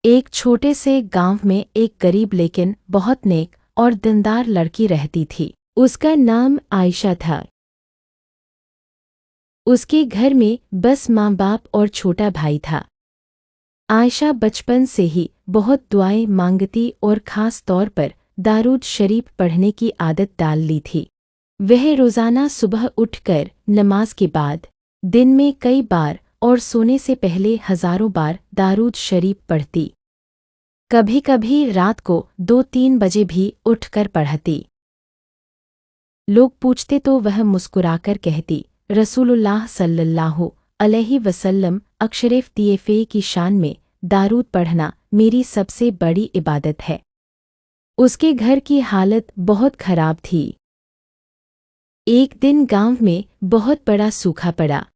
एक छोटे से गांव में एक गरीब लेकिन बहुत नेक और दीनदार लड़की रहती थी। उसका नाम आयशा था। उसके घर में बस माँ बाप और छोटा भाई था। आयशा बचपन से ही बहुत दुआएं मांगती और ख़ास तौर पर दारूद शरीफ पढ़ने की आदत डाल ली थी। वह रोज़ाना सुबह उठकर नमाज के बाद दिन में कई बार और सोने से पहले हज़ारों बार दारूद शरीफ पढ़ती। कभी कभी रात को 2-3 बजे भी उठकर पढ़ती। लोग पूछते तो वह मुस्कुराकर कहती, रसूलुल्लाह सल्लल्लाहु अलैहि वसल्लम अशरफ तिएफ़े की शान में दारूद पढ़ना मेरी सबसे बड़ी इबादत है। उसके घर की हालत बहुत खराब थी। एक दिन गांव में बहुत बड़ा सूखा पड़ा।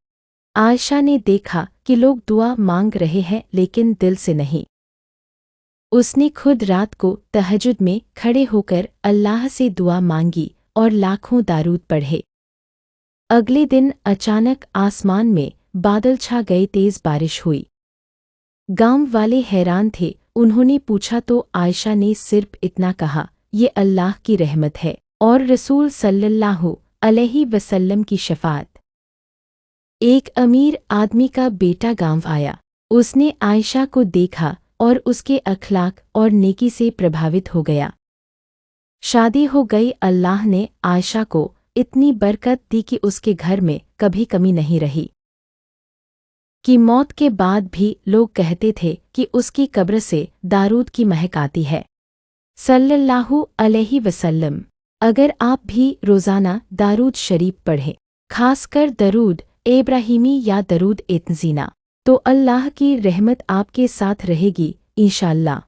आयशा ने देखा कि लोग दुआ मांग रहे हैं लेकिन दिल से नहीं। उसने खुद रात को तहज्जुद में खड़े होकर अल्लाह से दुआ मांगी और लाखों दारूद पढ़े। अगले दिन अचानक आसमान में बादल छा गए, तेज बारिश हुई। गांव वाले हैरान थे। उन्होंने पूछा तो आयशा ने सिर्फ इतना कहा, ये अल्लाह की रहमत है और रसूल सल्लल्लाहु अलैहि वसल्लम की शफाअत। एक अमीर आदमी का बेटा गांव आया। उसने आयशा को देखा और उसके अखलाक और नेकी से प्रभावित हो गया। शादी हो गई। अल्लाह ने आयशा को इतनी बरकत दी कि उसके घर में कभी कमी नहीं रही। कि मौत के बाद भी लोग कहते थे कि उसकी कब्र से दारूद की महक आती है। सल्लल्लाहु अलैहि वसल्लम। अगर आप भी रोज़ाना दारूद शरीफ पढ़ें, खासकर दरूद इब्राहिमी या दरूद इत्ज़ीना, तो अल्लाह की रहमत आपके साथ रहेगी इंशाअल्लाह।